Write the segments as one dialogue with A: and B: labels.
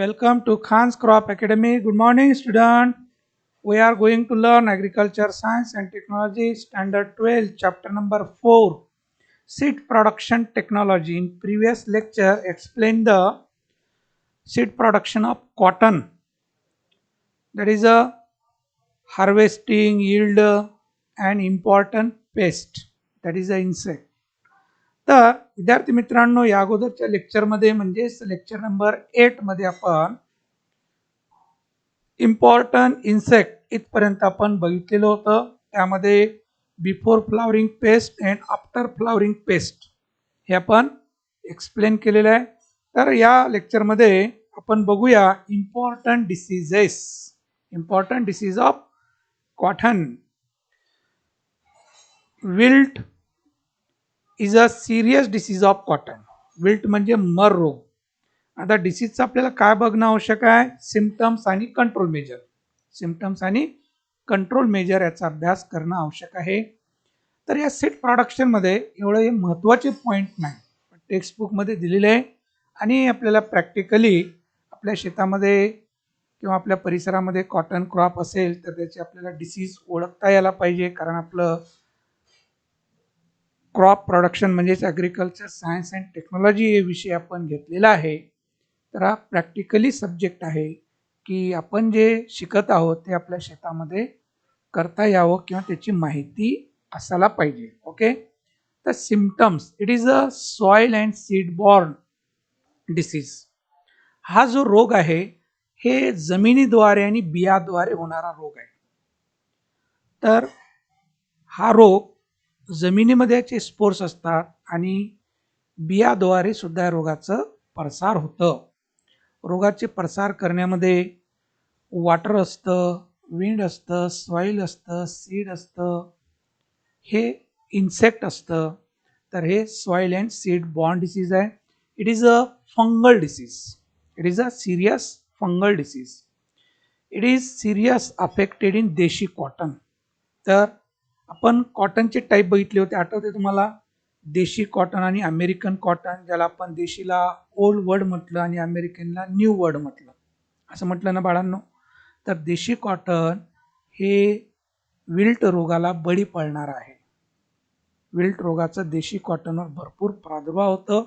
A: Welcome to Khan's Crop Academy. Good morning, student. We are going to learn Agriculture Science and Technology Standard 12, Chapter number 4, Seed Production Technology. In previous lecture, explained the seed production of cotton. That is a harvesting, yield, and important pest. That is the insect. तर विद्यार्थी मित्रांनो, या अगोदरच्या लेक्चरमध्ये म्हणजेच lecture number 8 मध्ये आपण important insect इथपर्यंत आपण बघितलेलं होतं. त्यामध्ये before flowering paste and after flowering paste हे आपण एक्सप्लेन केलेलं आहे. तर या लेक्चरमध्ये आपण बघूया important disease of cotton. Wilt is a serious disease of cotton. Wilt म्हणजे मर रोग. आता डिसीजचं आपल्याला काय बघणं आवश्यक आहे? सिम्पटम्स आणि कंट्रोल मेजर. सिम्पटम्स आणि कंट्रोल मेजर याचा अभ्यास करणं आवश्यक आहे. तर या सीड प्रोडक्शनमध्ये एवढं हे महत्त्वाचे पॉईंट नाही, टेक्स्टबुकमध्ये दिलेले आहे आणि आपल्याला प्रॅक्टिकली आपल्या शेतामध्ये किंवा आपल्या परिसरामध्ये कॉटन क्रॉप असेल तर त्याचे आपल्याला डिसीज ओळखता यायला पाहिजे. कारण आपलं क्रॉप प्रोडक्शन म्हणजेच ॲग्रिकल्चर सायन्स अँड टेक्नॉलॉजी हे विषय आपण घेतलेला आहे. तर हा प्रॅक्टिकली सब्जेक्ट आहे की आपण जे शिकत आहोत ते आपल्या शेतामध्ये करता यावं किंवा त्याची माहिती असायला पाहिजे. ओके. तर symptoms, it is a soil and seed borne disease. हा जो रोग आहे हे जमिनीद्वारे आणि बियाद्वारे होणारा रोग आहे. तर हा रोग जमिनीमध्ये याचे स्पोर्स असतात आणि बियाद्वारे सुद्धा या रोगाचं प्रसार होतं. रोगाचे प्रसार करण्यामध्ये वॉटर असतं, विंड असतं, सॉईल असतं, सीड असतं, हे इन्सेक्ट असतं. तर हे soil and seed borne disease आहे. It is a fungal disease. It is a serious fungal disease. It is serious affected in desi cotton. तर आपण कॉटनचे टाईप बघितले होते, आठवते तुम्हाला? देशी कॉटन आणि अमेरिकन कॉटन, ज्याला आपण देशीला ओल्ड वर्ड म्हटलं आणि अमेरिकनला न्यू वर्ड म्हटलं, असं म्हटलं ना बाळांनो. तर देशी कॉटन हे विल्ट रोगाला बळी पडणार आहे. विल्ट रोगाचं देशी कॉटनवर भरपूर प्रादुर्भाव होतं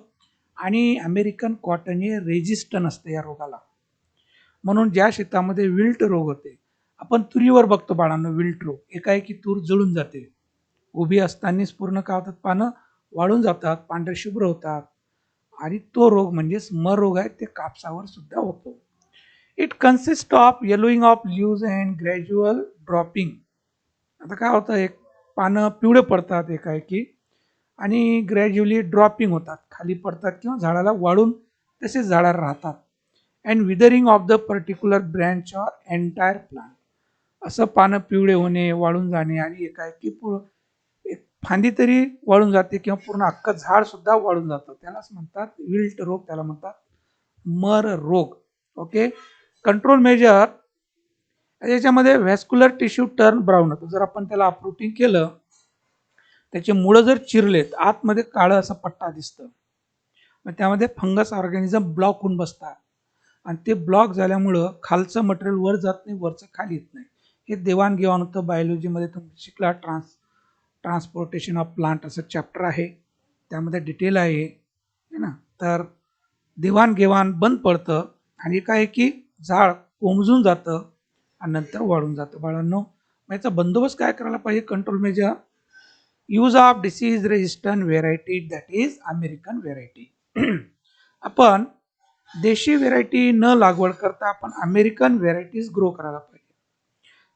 A: आणि अमेरिकन कॉटन हे रेजिस्टंट असतं या रोगाला. म्हणून ज्या शेतामध्ये विल्ट रोग होते, आपण तुरीवर बघतो बाळांनो विल्ट रोग, एकाएकी तूर जळून जाते. उभी असतानाच पूर्ण काय होतात, पानं वाळून जातात, पांढरे शुभ्र होतात. आणि तो रोग म्हणजेच मर रोग आहे, ते कापसावर सुद्धा होतो. It consist of yellowing of leaves and gradual dropping. आता काय होतं, एक पानं पिवळे पडतात एकाएकी आणि ग्रॅज्युअली ड्रॉपिंग होतात, खाली पडतात किंवा झाडाला वाळून तसेच झाडाला राहतात. And withering of the particular branch or entire plant. असं पानं पिवळे होणे, वाळून जाणे आणि एकाएकी एक फांदी तरी वाळून जाते किंवा पूर्ण अख्खं झाड सुद्धा वाळून जातं, त्यालाच म्हणतात विल्ट रोग, त्याला म्हणतात मर रोग. ओके. कंट्रोल मेजर, याच्यामध्ये व्हॅस्क्युलर टिश्यू टर्न ब्राऊन होतं. जर आपण त्याला अपरूटिंग केलं, त्याचे मुळं जर चिरलेत, आतमध्ये काळं असा पट्टा दिसतं, मग त्यामध्ये फंगस ऑर्गॅनिझम ब्लॉक होऊन बसतात आणि ते ब्लॉक झाल्यामुळं खालचं मटेरियल वर जात नाही, वरचं खाली येत नाही. हे देवाणघेवाण होतं. बायोलॉजीमध्ये तुम्ही शिकला, ट्रान्सपोर्टेशन ऑफ प्लांट असं चॅप्टर आहे, त्यामध्ये डिटेल आहे ना. तर देवाणघेवाण बंद पडतं आणि काय की झाड कोमजून जातं आणि नंतर वाढून जातं. बाळांनो, मग याचा बंदोबस्त काय करायला पाहिजे? Control measure, use of disease resistant variety, that is American variety. आपण देशी व्हेरायटी न लागवड करता आपण अमेरिकन व्हेरायटीज ग्रो करायला पाहिजे.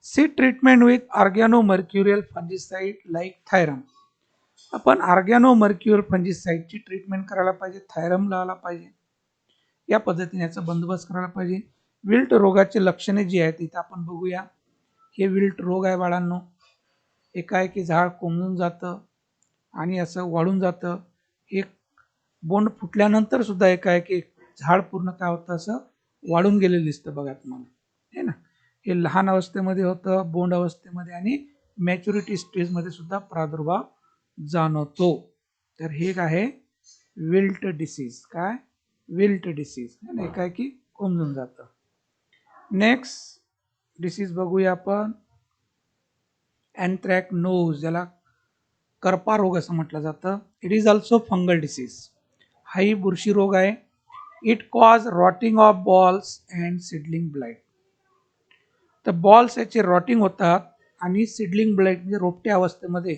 A: Seed treatment with organomercurial fungicide like thiram. आपण ऑर्गॅनोमर्क्युरियल फंजिसाइडची ट्रीटमेंट करायला पाहिजे, थायरम लावायला पाहिजे. या पद्धतीने याचा बंदोबस्त करायला पाहिजे. विल्ट रोगाची लक्षणे जी आहेत तिथे आपण बघूया. हे विल्ट रोग आहे बाळांनो. एकाएकी झाड कोंबून जातं आणि असं वाळून जातं. एक बोंड फुटल्यानंतर सुद्धा एकाएकी झाड पूर्ण काय होतं, असं वाळून गेलेलं दिसतं बघा तुम्हाला, हे ना. हे लहान अवस्थेमध्ये होतं, बोंड अवस्थेमध्ये आणि मॅच्युरिटी स्टेजमध्ये सुद्धा प्रादुर्भाव जाणवतो. तर हे काय आहे? Wilt disease. काय? Wilt disease. एकाएकी कोमजून जातं. नेक्स्ट डिसीज बघूया आपण, अँथ्रॅकनोज, ज्याला करपा रोग असं म्हटलं जातं. It is also fungal disease. हाही बुरशी रोग आहे. It cause rotting of balls and seedling blight. तर बॉल्स याचे रॉटिंग होतात आणि सिडलिंग ब्लाइट म्हणजे रोपट्या अवस्थेमध्ये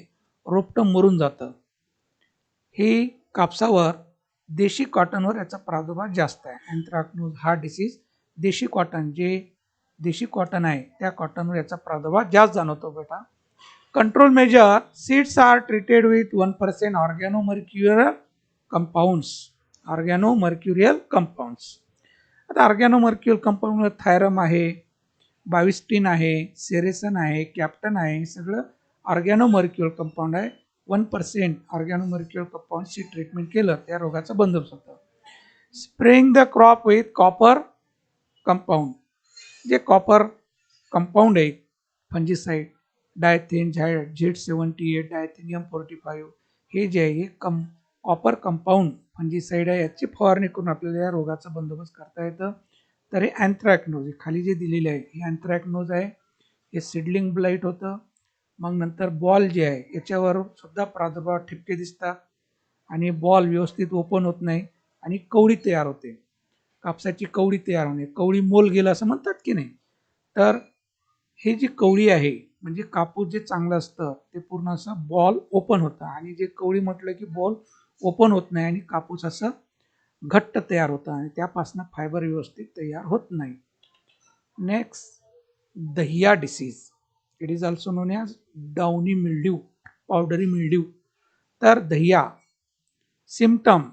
A: रोपटं मरून जातं. ही कापसावर, देशी कॉटनवर याचा प्रादुर्भाव जास्त आहे. अँथ्रॅकनोज हा डिसीज देशी कॉटन, जे देशी कॉटन आहे त्या कॉटनवर याचा प्रादुर्भाव जास्त जाणवतो बेटा. Control measure, seeds are treated with 1% organomercurial compounds. Organomercurial compounds. आता ऑर्गॅनोमर्क्युरियल कंपाऊंड थायरम आहे, बाविस्टीन आहे, सेरेसन आहे, कॅप्टन आहे, हे सगळं ऑर्गॅनोमर्क्युरियल कंपाऊंड आहे. 1% ऑर्गॅनोमर्क्युरियल कंपाऊंडची ट्रीटमेंट केलं त्या रोगाचा बंदोबस्त होतो. Spraying the crop with copper compound, जे कॉपर कंपाऊंड आहे, फंजीसाईड, डायथेन, Z78, डायथेनियम 45, हे जे आहे हे कॉपर कंपाऊंड फंजीसाईड आहे, याची फवारणी करून आपल्याला या रोगाचा बंदोबस्त करता येतं. तर हे अँथ्रॅकनोज खाली जे दिलेले आहे हे अँथ्रॅकनोज आहे. हे सिडलिंग ब्लाइट होतं. मग नंतर बॉल जे आहे याच्यावर सुद्धा प्रादुर्भाव ठिपके दिसतात आणि बॉल व्यवस्थित ओपन होत नाही आणि कवळी तयार होते. कापसाची कवळी तयार होणे, कवळी मोल गेलं असं म्हणतात की नाही. तर हे जी कवळी आहे म्हणजे कापूस जे चांगलं असतं ते पूर्ण असं बॉल ओपन होतं, आणि जे कवळी म्हटलं की बॉल ओपन होत नाही आणि कापूस असं घट्ट तयार होतं आणि त्यापासून फायबर व्यवस्थित तयार होत नाही. Next, dahiya disease. It is also known as downy mildew, powdery mildew. तर dahiya symptom,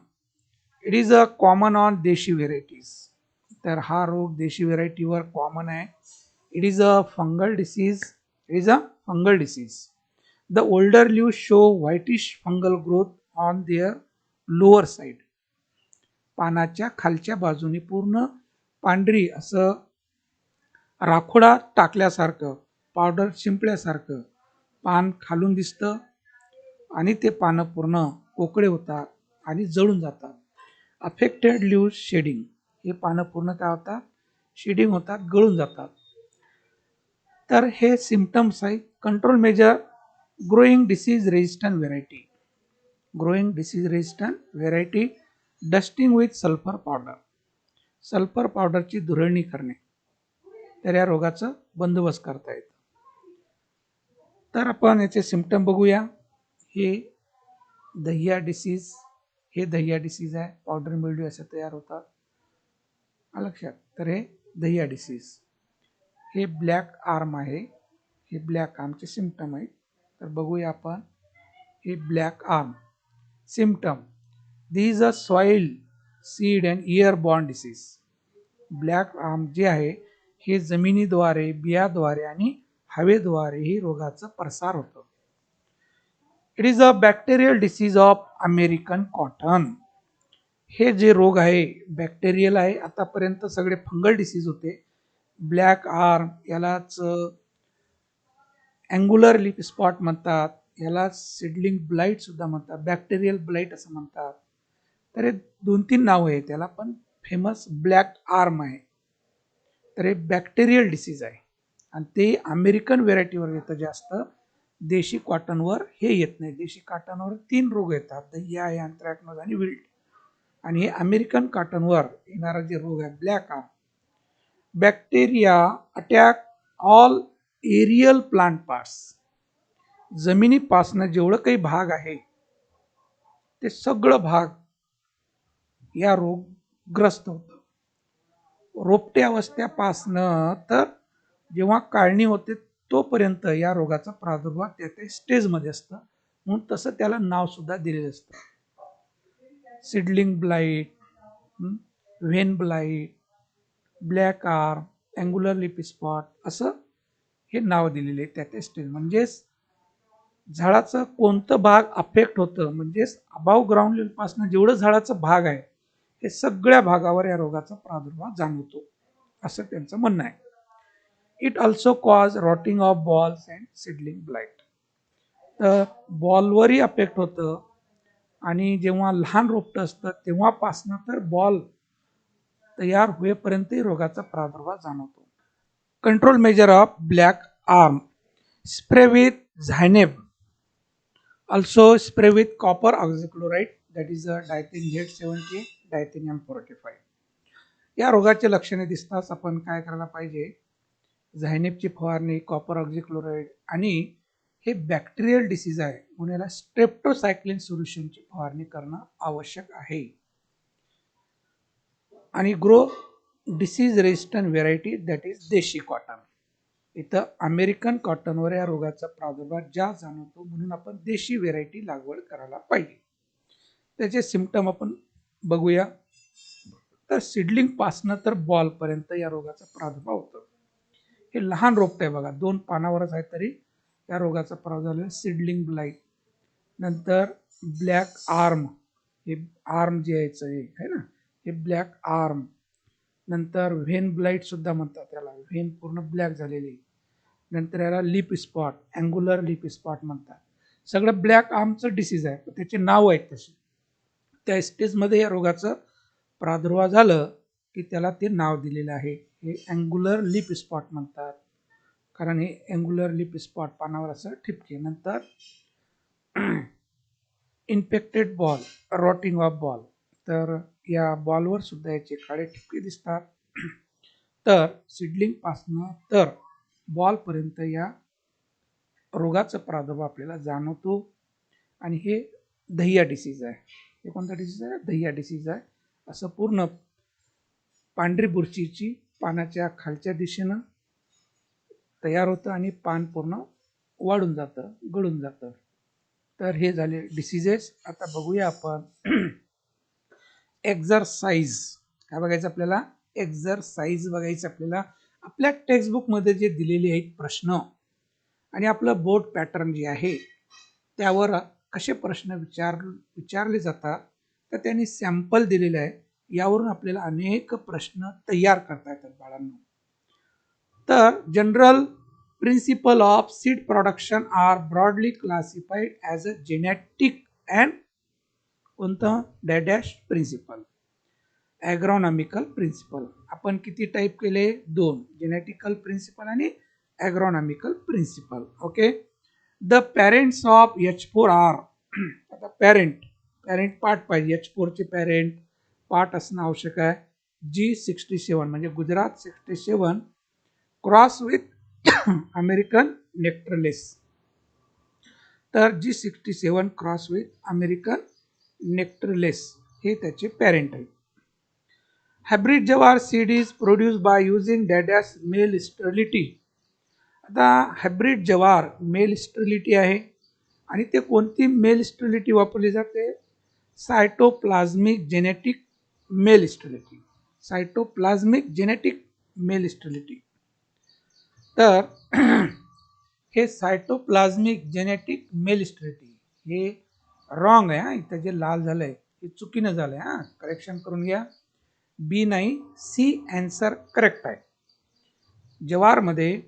A: it is a common on desi varieties. तर हा रोग देशी व्हेरायटीवर कॉमन आहे. It is a fungal disease. It is a fungal disease. The older leave show whitish fungal growth on their lower side. पानाच्या खालच्या बाजूने पूर्ण पांढरी असं राखोडा टाकल्यासारखं, पावडर शिंपल्यासारखं पान खालून दिसतं आणि ते पानं पूर्ण कोकडे होतात आणि जळून जातात. अफेक्टेड लीव्ह शेडिंग, हे पानं पूर्ण काय होतात, शेडिंग होतात, गळून जातात. तर हे सिम्पटम्स आहे. Control measure, growing disease resistant variety. Growing disease resistant variety, dusting with sulphur powder. Sulphur पावडरची धुरळणी करणे, तर या रोगाचं बंदोबस्त करता येतं. तर आपण याचे सिम्पटम बघूया. हे दहिया डिसीज, हे दहिया डिसीज आहे. पावडर मिल्ड्यू असे तयार होतात, लक्षात. तर हे दहिया डिसीज. हे ब्लॅक आर्म आहे, हे ब्लॅक आर्मचे सिम्पटम आहेत. तर बघूया आपण. हे black arm symptom, this is a soil, seed and year born disease. Black arm जे आहे हे जमिनीद्वारे, बियाद्वारे आणि हवेद्वारे ही रोगाचा प्रसार होतो. It is a bacterial disease of American cotton. हे जे रोग आहे बॅक्टेरियल आहे. आतापर्यंत सगळे फंगल डिसीज होते. ब्लॅक आर्म यालाच अँग्युलर लिप स्पॉट म्हणतात, याला सिडलिंग ब्लाइट सुद्धा म्हणतात, बॅक्टेरियल ब्लाइट असं म्हणतात. तर हे 2-3 नाव आहे त्याला, पण फेमस ब्लॅक आर्म आहे. तर हे बॅक्टेरियल डिसीज आहे आणि ते अमेरिकन व्हेरायटीवर येतं जास्त, देशी कॉटनवर हे येत नाही. देशी कॉटनवर 3 रोग येतात, दहिया आहे, अँथ्रॅकनोज आणि विल्ट. आणि हे अमेरिकन कॉटनवर येणारा जे रोग आहे black arm. Bacteria attack all aerial plant parts. जमिनीपासनं जेवढं काही भाग आहे ते सगळं भाग या रोगग्रस्त होतं. रोपटे अवस्थेपासनं तर जेव्हा काढणी होते तोपर्यंत या रोगाचा प्रादुर्भाव त्या त्या स्टेजमध्ये असतं, म्हणून तसं त्याला नाव सुद्धा दिलेलं असतं. Seedling blight, when blight, black arm, angular lip spot, असं हे नाव दिलेले आहे त्या त्या स्टेज. म्हणजेच झाडाचं कोणतं भाग अफेक्ट होतं, म्हणजेच अबाव ग्राउंड लेवलपासून जेवढं झाडाचं भाग आहे हे सगळ्या भागावर या रोगाचा प्रादुर्भाव जाणवतो, असं त्यांचं म्हणणं आहे. It also cause rotting of balls and seedling blight. तर बॉलवरही अफेक्ट होतं आणि जेव्हा लहान रोपटं असतं तेव्हापासनं तर बॉल तयार होईपर्यंत रोगाचा प्रादुर्भाव जाणवतो. Control measure of black arm: spray with zineb, also spray with copper oxychloride, that is a diethane Z70, diethenium 45. या रोगाचे लक्षणे दिसताच आपण काय करायला पाहिजे, झायनेबची फवारणी, कॉपर ऑक्झिक्लोराइड, आणि हे बॅक्टेरियल डिसीज आहे म्हणून याला स्ट्रेप्टोसायक्लिन सोल्युशनची फवारणी करणं आवश्यक आहे. आणि grow disease resistant variety, that is देशी कॉटन. इथं अमेरिकन कॉटनवर या रोगाचा प्रादुर्भाव जास्त जाणवतो म्हणून आपण देशी व्हेरायटी लागवड करायला पाहिजे. त्याचे सिम्पटम आपण बघूया. तर सीडलिंग पासनं तर बॉल पर्यंत या रोगाचा प्रादुर्भाव होतो. हे लहान रोपट आहे बघा, 2 पानावरच आहे तरी या रोगाचा प्रादुर्भाव झालेला. सीडलिंग ब्लाइट, नंतर ब्लॅक आर्म, हे आर्म जे आहे ना, हे ब्लॅक आर्म. नंतर व्हेन ब्लाइट सुद्धा म्हणतात त्याला, व्हेन पूर्ण ब्लॅक झालेली. नंतर याला lip spot, angular lip spot म्हणतात. सगळं ब्लॅक आर्मचं डिसीज आहे, त्याचे नाव आहेत तसे. त्या स्टेजमध्ये या रोगाचं प्रादुर्भाव झालं की त्याला ते नाव दिलेलं आहे. हे अँग्युलर लिप स्पॉट म्हणतात, कारण हे अँग्युलर लिप स्पॉट पानावर असं ठिपके. नंतर infected ball, rotting of ball, तर या बॉलवर सुद्धा याचे काळे ठिपके दिसतात. तर सीडलिंग पासनं तर बॉलपर्यंत या रोगाचा प्रादुर्भाव आपल्याला जाणवतो. आणि हे दहिया डिसीज आहे. हे कोणता डिसीज आहे? दहिया डिसीज आहे. असं पूर्ण पांढरी बुरशीची पानाच्या खालच्या दिशेनं तयार होतं आणि पान पूर्ण वाढून जातं, गळून जातं. तर हे झाले डिसीजेस. आता बघूया आपण एक्झरसाइज. काय बघायचं आपल्याला? एक्झरसाइज बघायचं आपल्याला. आपल्या टेक्स्टबुकमध्ये जे दिलेले आहेत प्रश्न आणि आपलं बोर्ड पॅटर्न जे आहे त्यावर कसे प्रश्न विचारले जातात, तर त्यांनी सॅम्पल दिलेले आहे. यावरून आपल्याला अनेक प्रश्न तयार करता येतात बाळांनो. तर general principle of seed production are broadly classified as a genetic and कोणतं डॅश प्रिन्सिपल, ॲग्रॉनॉमिकल प्रिन्सिपल. आपण किती टाईप केले? 2, जेनेटिकल प्रिन्सिपल आणि agronomical principle. Okay. The parents of H4 are, आता पॅरेंट पार्ट पाहिजे. H4 चे पॅरेंट पार्ट असणं आवश्यक आहे. G67 म्हणजे Gujarat 67 cross with American nectarless. तर G67 cross with American nectarless हे त्याचे पॅरेंट आहे. Hybrid jowar seed is produce by using डॅडॅस मेल स्टरिलिटी. आता हायब्रिड जवार मेल स्टरिलिटी आहे आणि ते कोणती मेल स्टरिलिटी वापरली जाते? Cytoplasmic genetic male sterility. Cytoplasmic genetic male sterility. तर हे सायटोप्लाझ्मिक जेनेटिक मेल स्टरिलिटी हे रॉंग आहे. इथं जे लाल झालंय हे चुकीनं झालंय. करेक्शन करून घ्या. बी नाही, सी आन्सर करेक्ट आहे. जवारमध्ये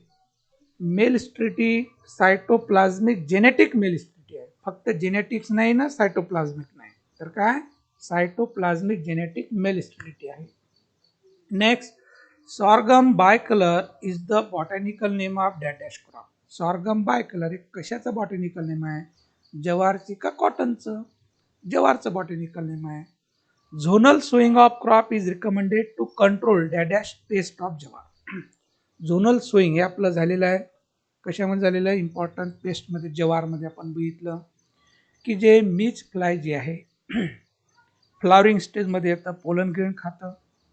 A: male sterility cytoplasmic genetic male sterility आहे. फक्त जेनेटिक्स नाही ना, सायटोप्लाझ्मिक नाही, तर काय? सायटोप्लाझ्मिक जेनेटिक मेल स्टरिलिटी आहे. Next, sorghum bicolor is the botanical name of dash crop. Sorghum bicolor हे कशाचं बॉटॅनिकल नेम आहे? जवारची का कॉटनचं? जवारचं बॉटॅनिकल नेम आहे. Zonal sowing of crop is recommended to control dash pest of jowar. Zonal sowing हे आपलं झालेलं आहे. कशामध्ये झालेलं आहे? इम्पॉर्टंट पेस्टमध्ये, जवारमध्ये आपण बघितलं की जे मीच फ्लाय जे आहे फ्लावरिंग स्टेजमध्ये येतं, पोलन ग्रेन खातं,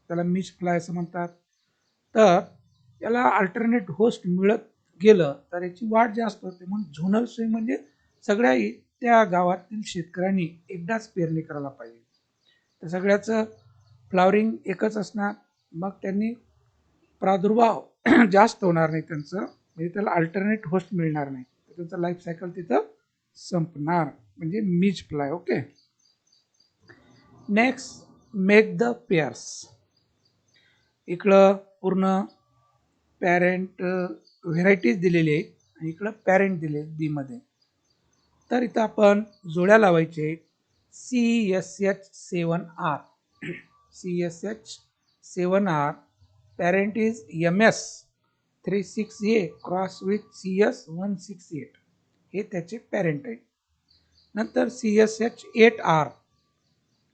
A: त्याला मीच फ्लाय असं म्हणतात. तर याला अल्टरनेट होस्ट मिळत गेलं तर याची वाढ जास्त होते. म्हणून झोनल सोईंग म्हणजे सगळ्या त्या गावातील शेतकऱ्यांनी एकदाच पेरणी करायला पाहिजे. तर सगळ्याचं फ्लावरिंग एकच असणार, मग त्यांनी प्रादुर्भाव जास्त होणार नाही त्यांचं, म्हणजे त्याला अल्टरनेट होस्ट मिळणार नाही, तर त्यांचं लाईफ सायकल तिथं संपणार, म्हणजे मीच fly. Okay. Next, make the pairs. इकडं पूर्ण पॅरेंट व्हेरायटीज दिलेली आहे आणि इकडं पॅरेंट दिले बी मध्ये. तर इथं आपण जोड्या लावायचे. CSH7R, CSH 7R, parent is MS36A cross with CS168, हे त्याचे पॅरेंट आहे. नंतर CSH8R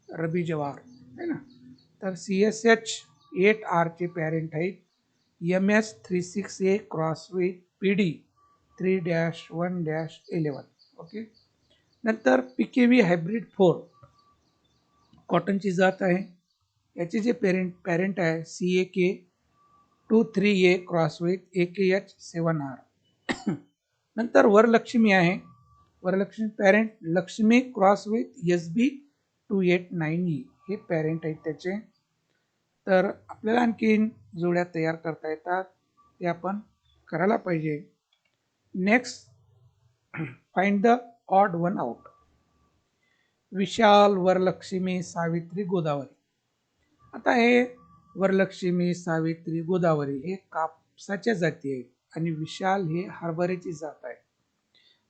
A: रबी जवार है ना, तर CSH8R चे पॅरेंट आहेत MS36A cross with PD3-1-11. Okay. नंतर PKV हायब्रिड 4 कॉटनची जात आहे, याचे जे पॅरेंट आहे CAK23A क्रॉस विथ AKH7R. नंतर वरलक्ष्मी आहे, Varalakshmi parent Lakshmi cross with SB289E, हे पॅरेंट आहेत त्याचे. तर आपल्याला आणखीन जोड्या तयार करता येतात, ते आपण करायला पाहिजे. Next, find the odd one out. Vishal, Varalakshmi, Savitri, Godavari. आता हे वरलक्ष्मी, सावित्री, गोदावरी हे कापसाच्या जाती आहेत आणि विशाल हे हरभऱ्याची जात आहे.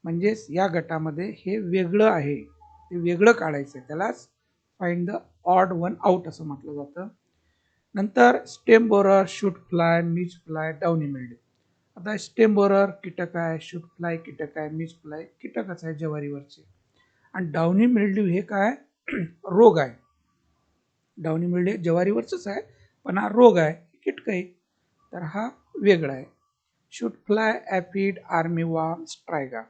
A: म्हणजेच या गटामध्ये हे वेगळं आहे, ते वेगळं काढायचं आहे, त्यालाच find the odd one out असं म्हटलं जातं. नंतर स्टेम बोरर, शूट फ्लाय, मीज फ्लाय, डाउनी मिल्ड्यू. आता स्टेम बोरर कीटक आहे, शूट फ्लाय कीटक आहे, मीज फ्लाय कीटकच आहे ज्वारीवरचे. आणि डाउनी मिल्ड्यू हे काय रोग आहे. डाउनी मिल्ड्यू ज्वारीवरच आहे, पण हा रोग आहे, कीटक आहे, तर हा वेगळा आहे. Shoot fly, aphid, armyworm, striga.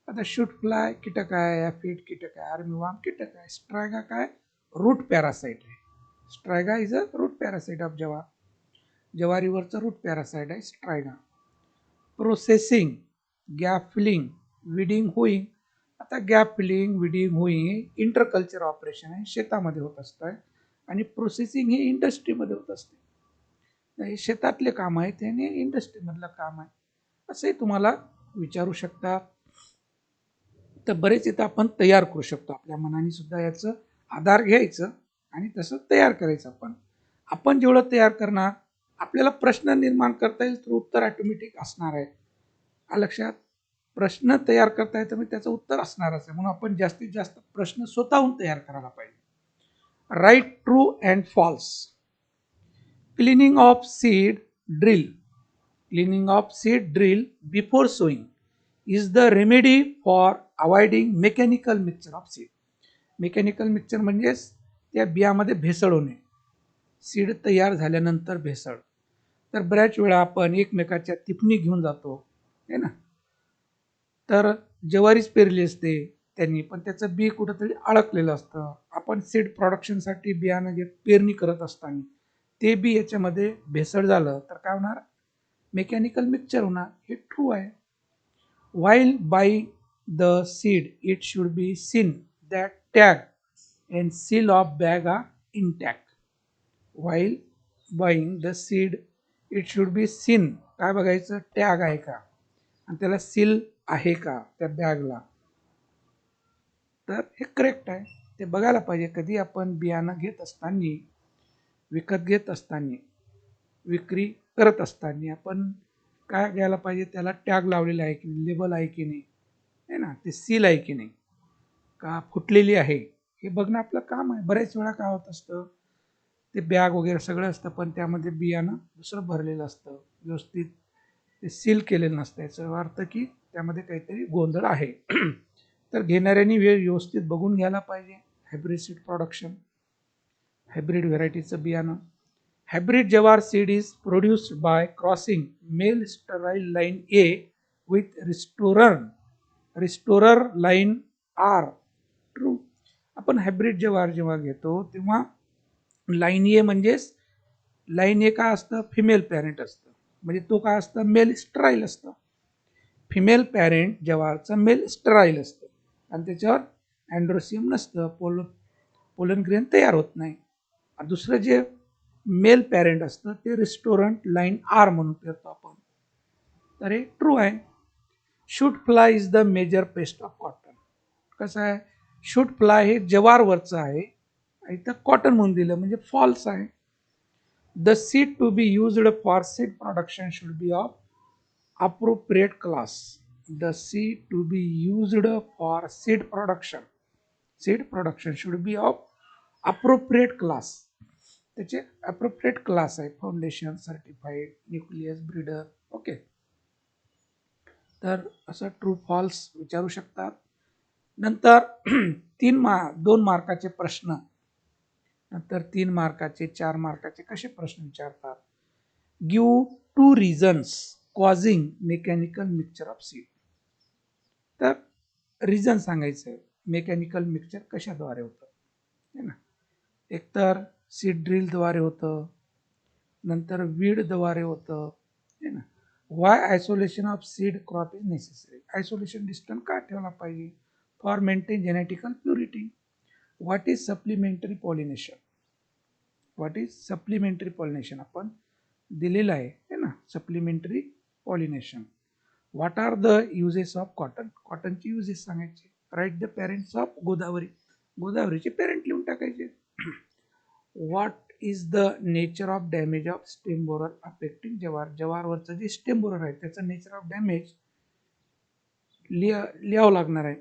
A: आता शूट फ्लाय कीटक आहे, ॲफिड कीटक आहे, आर्मीवॉर्म कीटक आहे, स्ट्रायगा काय रूट पॅरासाइट आहे. Striga is a root parasite of jowar. ज्वारीवरचं रूट पॅरासाइट आहे striga. Processing, gap filling, weeding hoeing. आता gap filling, weeding hoeing interculture operation आहे, शेतामध्ये होत असतं, आणि प्रोसेसिंग हे इंडस्ट्रीमध्ये होत असते. हे शेतातले काम आहे, त्याने इंडस्ट्रीमधलं काम आहे, असंही तुम्हाला विचारू शकता. तर बरेच इथं आपण तयार करू शकतो, आपल्या मनाने सुद्धा याचं आधार घ्यायचं आणि तसं तयार करायचं. आपण जेवढं तयार करणार, आपल्याला प्रश्न निर्माण करता येईल, तर उत्तर ऑटोमॅटिक असणार आहे. लक्षात, प्रश्न तयार करता येतं म्हणजे त्याचं उत्तर असणारच आहे, म्हणून आपण जास्तीत जास्त प्रश्न स्वतःहून तयार करायला पाहिजे. Right, true and false. Cleaning of seed drill, cleaning of seed drill before sowing is the remedy for avoiding mechanical mixture of seed. Mechanical mixture म्हणजेच त्या बियामध्ये भेसळ होणे, सीड तयार झाल्यानंतर भेसळ. तर बऱ्याच वेळा आपण एकमेकाच्या टिपणी घेऊन जातो है ना, तर ज्वारीच पेरली असते त्यांनी, पण त्याचं बी कुठंतरी अडकलेलं असतं. आपण सीड प्रोडक्शनसाठी बियाणं घेत पेरणी करत असताना ते बी याच्यामध्ये भेसळ झालं तर काय होणार, मेकॅनिकल मिक्सचर होणार. हे ट्रू आहे. While buying the seed, it should be seen that tag and seal of bag are intact. While buying the seed, it should be seen, काय बघायचं, टॅग आहे का आणि त्याला सील आहे का त्या बॅगला, तर हे करेक्ट आहे, ते बघायला पाहिजे. कधी आपण बियाणं घेत असताना, विकत घेत असताना, विक्री करत असताना आपण काय घ्यायला पाहिजे, त्याला टॅग लावलेला आहे की नाही, लेबल आहे की नाही आहे ना, ते सील आहे की नाही, का फुटलेली आहे, हे बघणं आपलं काम आहे. बऱ्याच वेळा काय होत असतं, ते बॅग वगैरे सगळं असतं, पण त्यामध्ये बियाणं दुसरं भरलेलं असतं, व्यवस्थित ते सील केलेलं नसतं, याचा अर्थ की त्यामध्ये काहीतरी गोंधळ आहे. तर घेणाऱ्यांनी व्यवस्थित बघून घ्यायला पाहिजे. हायब्रिड सीड प्रोडक्शन, हायब्रिड व्हेरायटीचं बियाणं. Hybrid jawar seed is produced by crossing male sterile line A with restorer line R. True. आपण हायब्रिड जवार जेव्हा घेतो तेव्हा लाईन ए म्हणजेच लाईन ए काय असतं, फिमेल पॅरेंट असतं, म्हणजे तो काय असतं, मेल स्टराईल असतं. फिमेल पॅरेंट जवारचं मेल स्टराईल असतं आणि त्याच्यावर अँड्रोसियम नसतं, पोलन ग्रेन तयार होत नाही. दुसरं जे मेल पॅरेंट असतं ते रिस्टोरंट लाईन आर म्हणून पेरतो आपण, तर हे ट्रू आहे. Shoot fly is the major pest of cotton. कसं आहे, शूट फ्लाय हे जवारवरचं आहे, इथं कॉटन म्हणून दिलं म्हणजे फॉल्स आहे. The seed to be used for seed production should be of appropriate class. The seed to be used for seed production should be of appropriate class. त्याचे अप्रोप्रिएट क्लास आहे, foundation, certified, nucleus, breeder. Okay, तर असं true false विचारू शकतात. नंतर 2 मार्काचे प्रश्न, नंतर 3 मार्काचे, 4 मार्काचे कसे प्रश्न विचारतात. Give 2 reasons causing mechanical mixture of seed. तर रिझन सांगायचं मेकॅनिकल मिक्सचर कशाद्वारे होतं, है ना. एकतर सीड ड्रिलद्वारे होतं, नंतर वीडद्वारे होतं, है ना. Why isolation of seed crop is necessary. Isolation distance का ठेवला पाहिजे. For maintain genetical purity. What is supplementary pollination. What is supplementary pollination आपण दिलेलं आहे, है ना. Supplementary pollination. What are the uses of cotton. कॉटनचे युजेस सांगायचे. Write the parents of Godavari. गोदावरीचे पेरेंट लिहून टाकायचे. What is the nature of damage of stem borer affecting jowar. जवारवरचं जे स्टेम बोरर आहे त्याचं नेचर ऑफ डॅमेज लिहावं लागणार आहे.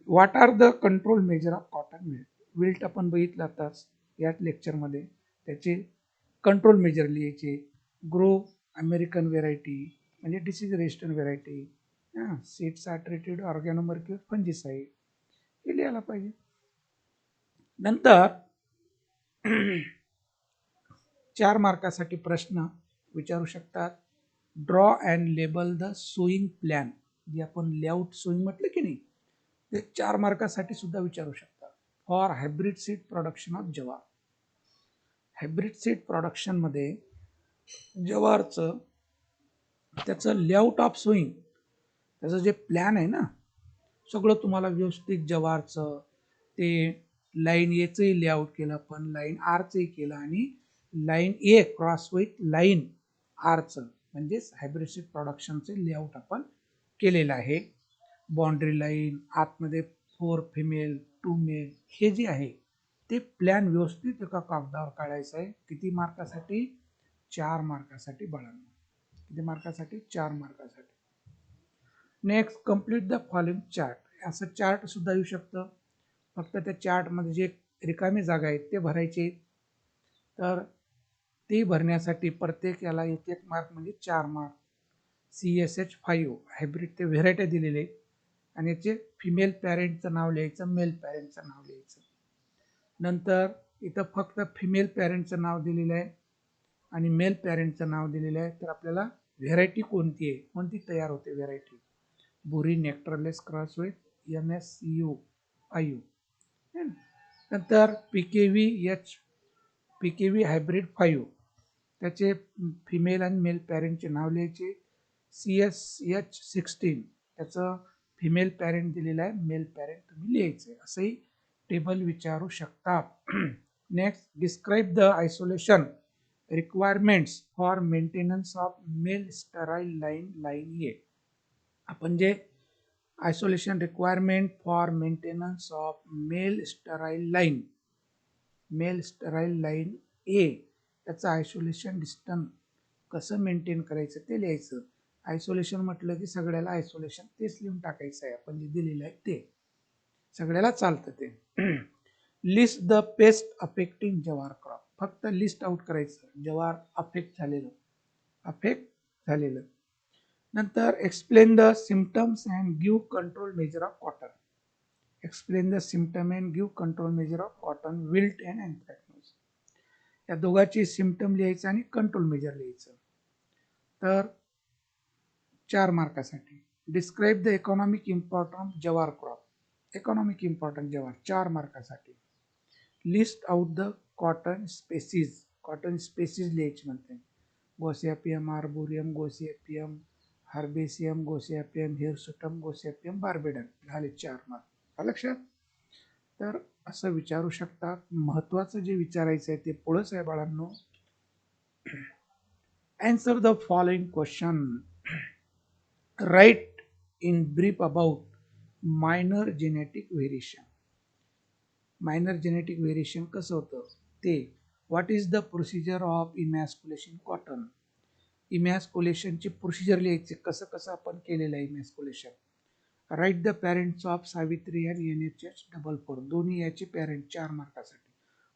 A: What are the control measure of cotton wilt. Wilt आपण बघितलं आताच याच लेक्चरमध्ये. त्याचे कंट्रोल मेजर लिहायचे. ग्रो अमेरिकन व्हेरायटी म्हणजे disease resistant variety. Seeds are treated organomercurial fungicide, हे लिहायला पाहिजे. नंतर 4 मार्कासाठी प्रश्न विचारू शकतात. Draw and label the sowing plan. जे आपण लेआउट सोईंग म्हटलं की नाही, ते 4 मार्कासाठी सुद्धा विचारू शकतात. For hybrid seed production of jowar. Hybrid seed प्रोडक्शनमध्ये जवारचं त्याचं लेआउट ऑफ सोईंग, त्याचं जे प्लॅन आहे ना, सगळं तुम्हाला व्यवस्थित जवारचं ते लाईन एचंही लेआउट केलं, पण लाईन आरचंही केलं, आणि line A cross with line आरचं म्हणजेच हायब्रिड सीड प्रोडक्शनचे लेआउट आपण केलेलं आहे. बाउंड्री लाईन, आतमध्ये 4 फिमेल 2 मेल, हे जे आहे ते प्लॅन व्यवस्थित एका कागदावर काढायचं आहे. किती मार्कासाठी. 4 मार्कासाठी बाळांनो. किती मार्कासाठी. 4 मार्कासाठी. Next, complete the following chart. असं चार्ट सुद्धा येऊ शकतं. फक्त त्या चार्टमध्ये जे रिकामी जागा आहेत ते भरायचे. तर ते भरण्यासाठी प्रत्येक याला 1-1 मार्क म्हणजे 4 मार्क. CSH5 हायब्रिड ते व्हेरायटी दिलेले, आणि याचे फिमेल पॅरेंटचं नाव लिहायचं, मेल पॅरेंटचं नाव लिहायचं. नंतर इथं फक्त फिमेल पॅरेंटचं नाव दिलेलं आहे आणि मेल पॅरेंटचं नाव दिलेलं आहे. तर आपल्याला व्हेरायटी कोणती आहे, कोणती तयार होते व्हेरायटी. बुरी नेक्टरलेस क्रॉस विथ MSU5. नंतर PKV हायब्रिड 5, त्याचे फिमेल आणि मेल पॅरेंटचे नाव लिहायचे. CSH16 त्याचं फिमेल पॅरेंट दिलेलं आहे, मेल पॅरेंट तुम्ही लिहायचे. असंही टेबल विचारू शकतात. Next, describe the isolation requirements for maintenance of male sterile line A. आपण जे isolation requirement for maintenance of male sterile line A, त्याचं आयसोलेशन डिस्टन्स कसं मेंटेन करायचं ते लिहायचं. आयसोलेशन म्हटलं की सगळ्याला आयसोलेशन तेच लिहून टाकायचं आहे. आपण जे दिलेलं आहे ते सगळ्याला चालतं ते. List the pest affecting jowar crop. फक्त लिस्ट आउट करायचं जवार अफेक्ट झालेलं. नंतर explain the symptoms and give control measure of cotton. Explain the symptom and give control measure of cotton, wilt and anthracnose. या दोघांची सिम्पटम लिहायचं आणि कंट्रोल मेजर लिहायचं. तर 4 मार्कासाठी. Describe the economic importance jowar crop. Economic importance jowar 4 मार्कासाठी. List out the cotton species. Cotton species लिहायची म्हणते. Gossypium arboreum, Gossypium herbaceum, Gossypium hirsutum, Gossypium barbadense. झाले 4 मार्क. लक्षात. तर असं विचारू शकतात. महत्वाचं जे विचारायचं आहे ते पुढंच आहे बाळांनो. Answer the following question. Write in brief about minor genetic variation. Minor genetic variation कसं होतं ते. What is the procedure of emasculation cotton? इमॅस्कुलेशनची प्रोसिजर लिहायची, कसं कसं आपण केलेलं आहे emasculation. Write the parents of Savitri आणि NHH 44. दोन्ही याचे पॅरेंट 4 मार्कासाठी.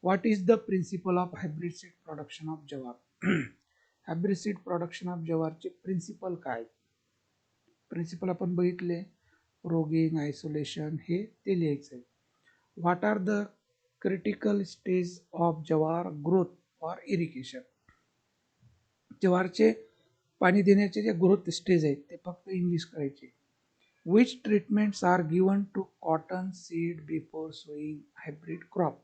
A: What is the principle of hybrid seed production of jowar? Hybrid seed production of जवारचे प्रिन्सिपल काय? प्रिन्सिपल आपण बघितले, रोगिंग, आयसोलेशन, हे ते लिहायचं आहे. What are the critical stage of jowar growth for irrigation? जवारचे पाणी देण्याचे जे ग्रोथ स्टेज आहेत ते फक्त इंग्लिश करायचे. Which treatments are given to cotton seed before sowing hybrid crop?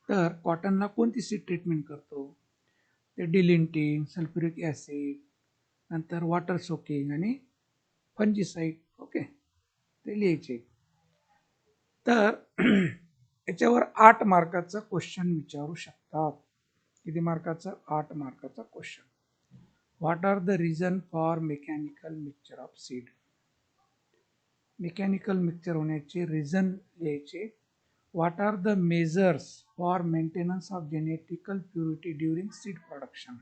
A: तर कॉटनला कोणती सीड ट्रीटमेंट करतो? ते डिलिंटिंग, सल्फ्युरिक ॲसिड, नंतर वॉटर सोकिंग आणि फंजिसाईड. ओके, ते लिहायचे. तर याच्यावर 8 मार्काचा क्वेश्चन विचारू शकतात. किती मार्काचा? 8 मार्काचा question. What are the reason for mechanical mixture of seed? Mechanical mixture होण्याचे रिझन लिहायचे. What are the measures for maintenance of genetical purity during seed production?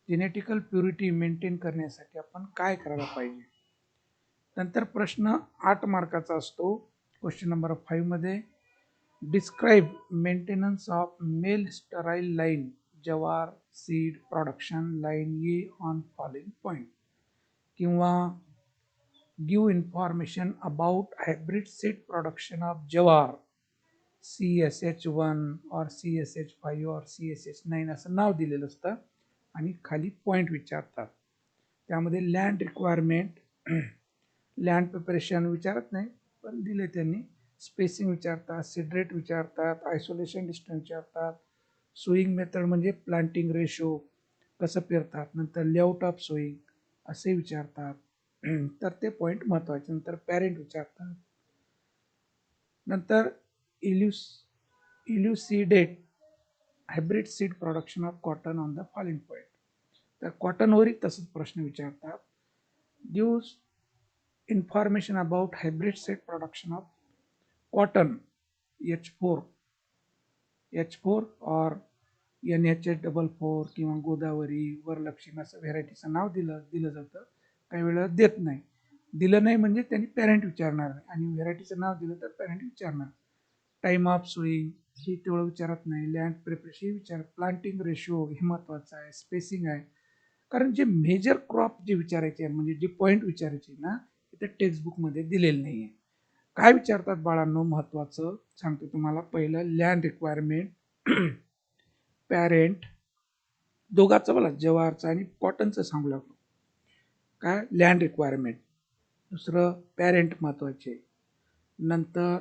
A: Genetical purity maintain करण्यासाठी आपण काय करायला पाहिजे? नंतर प्रश्न 8 मार्काचा असतो. क्वेश्चन नंबर 5 मध्ये describe maintenance of male sterile line jowar seed production line A on following point, किंवा give information about hybrid seed production of jowar CSH1 और CSH5 और CSH9 असं नाव दिलेलं असतं आणि खाली पॉईंट विचारतात. त्यामध्ये लँड रिक्वायरमेंट, लँड प्रिपरेशन विचारत नाही पण दिले त्यांनी, स्पेसिंग विचारतात, सीड रेट विचारतात, आयसोलेशन डिस्टन्स विचारतात, सोईंग मेथड म्हणजे प्लांटिंग रेशो कसं पेरतात, नंतर लेआउट ऑफ सोईंग असे विचारतात. तर ते पॉईंट महत्त्वाचे. नंतर पॅरेंट विचारतात. नंतर elucidate hybrid seed production of cotton on the following point. तर कॉटनवरही तसंच प्रश्न विचारतात. Gives information about hybrid seed production of cotton H4 और NHS44 किंवा गोदावरी, वरलक्ष्मी असं व्हेरायटीचं नाव दिलं जातं. काही वेळेला देत नाही. दिलं नाही म्हणजे त्यांनी पॅरेंट विचारणार आणि व्हेरायटीचं नाव दिलं तर पॅरेंट विचारणार. टाईम ऑफ सोईंग हे तेवढं विचारत नाही. लँड प्रिपरेशन विचार, प्लांटिंग रेशो हे महत्त्वाचं आहे, स्पेसिंग आहे. कारण जे मेजर क्रॉप जे विचारायचे आहे म्हणजे जे पॉईंट विचारायचे ना ते टेक्स्टबुकमध्ये दिलेलं नाही आहे. काय विचारतात बाळांनो महत्त्वाचं सांगतो तुम्हाला. पहिलं लँड रिक्वायरमेंट, पॅरेंट, दोघांचं बोला, जवारचं आणि कॉटनचं सांगू लागलो. काय? Land requirement. दुसरं पॅरेंट महत्त्वाचे. नंतर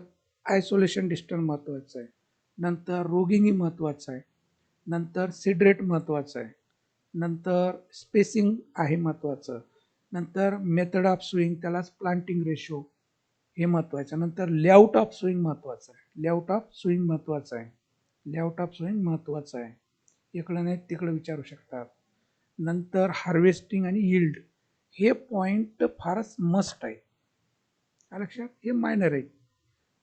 A: आयसोलेशन डिस्टन्स महत्त्वाचं आहे. नंतर रोगिंग महत्त्वाचं आहे. नंतर सीड रेट महत्त्वाचं आहे. नंतर स्पेसिंग आहे महत्त्वाचं. नंतर मेथड ऑफ स्विंग, त्यालाच प्लांटिंग रेशो हे महत्त्वाचं. नंतर लेआउट ऑफ स्विंग महत्त्वाचं आहे. लेआउट ऑफ स्विंग महत्त्वाचं आहे. लेआउट ऑफ स्विंग महत्त्वाचं आहे. इकडं नाही तिकडं विचारू शकतात. नंतर हार्वेस्टिंग आणि यील्ड हे पॉईंट फारच मस्ट आहे. लक्षात, हे मायनर आहे.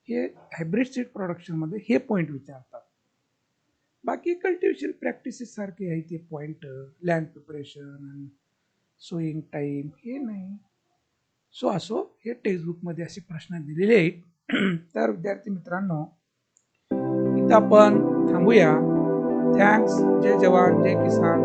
A: हे हायब्रिड सीड प्रोडक्शनमध्ये हे पॉईंट विचारतात. बाकी कल्टिवेशन प्रॅक्टिसेस सारखे आहे ते पॉईंट, लँड प्रिपरेशन आणि सोईंग टाईम हे नाही. असो हे टेक्स्टबुकमध्ये असे प्रश्न दिलेले आहेत. तर विद्यार्थी मित्रांनो, इथं आपण थांबूया. थँक्स. जय जवान जय किसान.